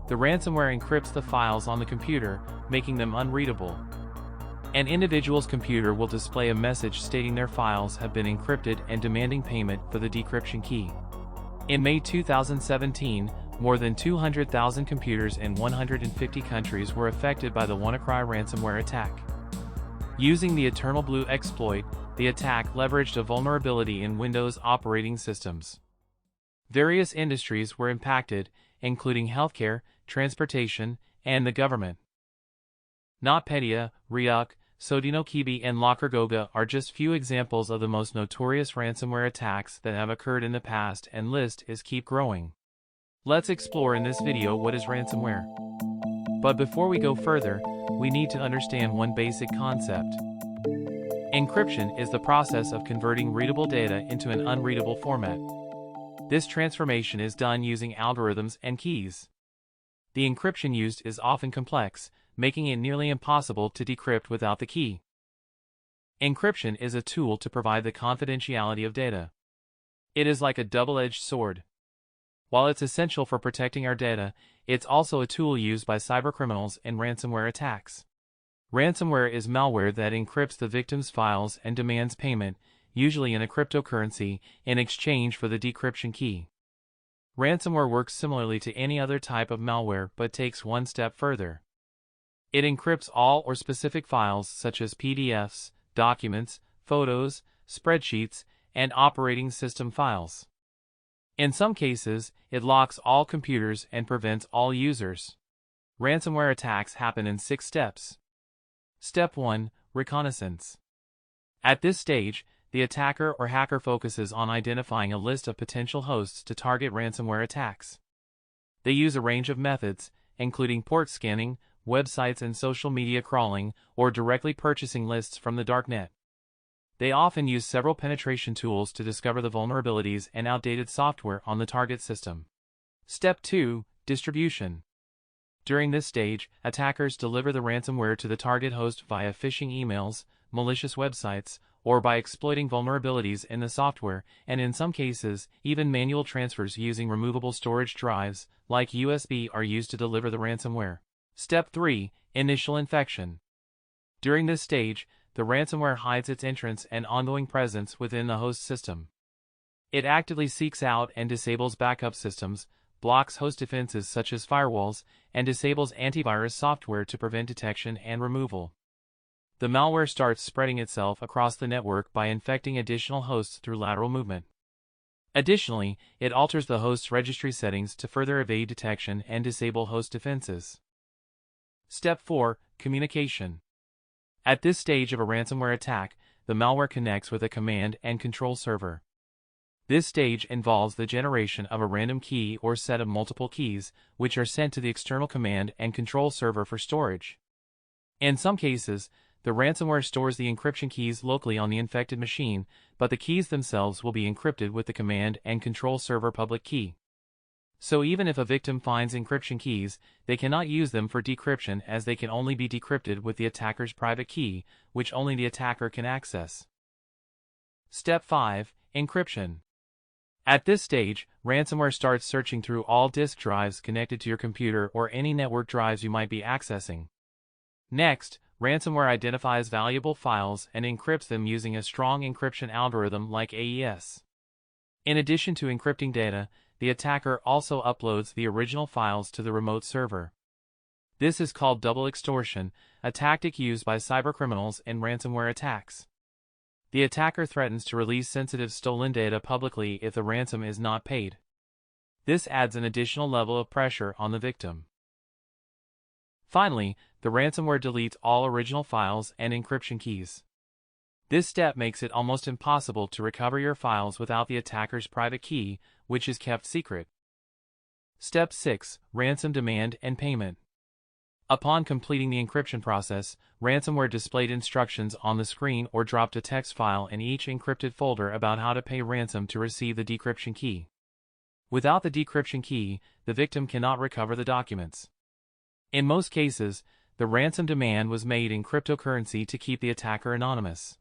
The ransomware encrypts the files on the computer, making them unreadable. An individual's computer will display a message stating their files have been encrypted and demanding payment for the decryption key. In May 2017, more than 200,000 computers in 150 countries were affected by the WannaCry ransomware attack. Using the Eternal Blue exploit, the attack leveraged a vulnerability in Windows operating systems. Various industries were impacted, including healthcare, transportation, and the government. NotPetya, Ryuk, Sodinokibi, and Lakargoga are just few examples of the most notorious ransomware attacks that have occurred in the past, and list is keep growing. Let's explore in this video what is ransomware. But before we go further, we need to understand one basic concept. Encryption is the process of converting readable data into an unreadable format. This transformation is done using algorithms and keys. The encryption used is often complex, making it nearly impossible to decrypt without the key. Encryption is a tool to provide the confidentiality of data. It is like a double-edged sword. While it's essential for protecting our data, it's also a tool used by cybercriminals in ransomware attacks. Ransomware is malware that encrypts the victim's files and demands payment, usually in a cryptocurrency, in exchange for the decryption key. Ransomware works similarly to any other type of malware but takes one step further. It encrypts all or specific files such as PDFs, documents, photos, spreadsheets, and operating system files. In some cases, it locks all computers and prevents all users. Ransomware attacks happen in 6 steps. Step 1. Reconnaissance. At this stage, the attacker or hacker focuses on identifying a list of potential hosts to target ransomware attacks. They use a range of methods, including port scanning, websites and social media crawling, or directly purchasing lists from the darknet. They often use several penetration tools to discover the vulnerabilities and outdated software on the target system. Step 2. Distribution. During this stage, attackers deliver the ransomware to the target host via phishing emails, malicious websites, or by exploiting vulnerabilities in the software, and in some cases, even manual transfers using removable storage drives, like USB, are used to deliver the ransomware. Step 3. Initial infection. During this stage, the ransomware hides its entrance and ongoing presence within the host system. It actively seeks out and disables backup systems, blocks host defenses such as firewalls, and disables antivirus software to prevent detection and removal. The malware starts spreading itself across the network by infecting additional hosts through lateral movement. Additionally, it alters the host's registry settings to further evade detection and disable host defenses. Step 4. Communication. At this stage of a ransomware attack, the malware connects with a command and control server. This stage involves the generation of a random key or set of multiple keys, which are sent to the external command and control server for storage. In some cases, the ransomware stores the encryption keys locally on the infected machine, but the keys themselves will be encrypted with the command and control server public key. So even if a victim finds encryption keys, they cannot use them for decryption, as they can only be decrypted with the attacker's private key, which only the attacker can access. Step 5. Encryption. At this stage, ransomware starts searching through all disk drives connected to your computer or any network drives you might be accessing. Next, ransomware identifies valuable files and encrypts them using a strong encryption algorithm like AES. In addition to encrypting data, the attacker also uploads the original files to the remote server. This is called double extortion, a tactic used by cybercriminals in ransomware attacks. The attacker threatens to release sensitive stolen data publicly if the ransom is not paid. This adds an additional level of pressure on the victim. Finally, the ransomware deletes all original files and encryption keys. This step makes it almost impossible to recover your files without the attacker's private key, which is kept secret. Step 6. Ransom demand and payment. Upon completing the encryption process, ransomware displayed instructions on the screen or dropped a text file in each encrypted folder about how to pay ransom to receive the decryption key. Without the decryption key, the victim cannot recover the documents. In most cases, the ransom demand was made in cryptocurrency to keep the attacker anonymous.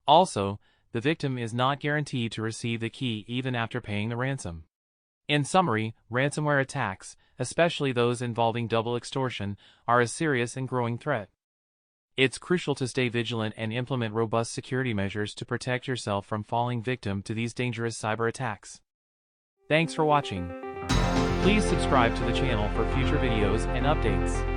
Also, the victim is not guaranteed to receive the key even after paying the ransom. In summary, ransomware attacks, especially those involving double extortion, are a serious and growing threat. It's crucial to stay vigilant and implement robust security measures to protect yourself from falling victim to these dangerous cyber attacks. Thanks for watching. Please subscribe to the channel for future videos and updates.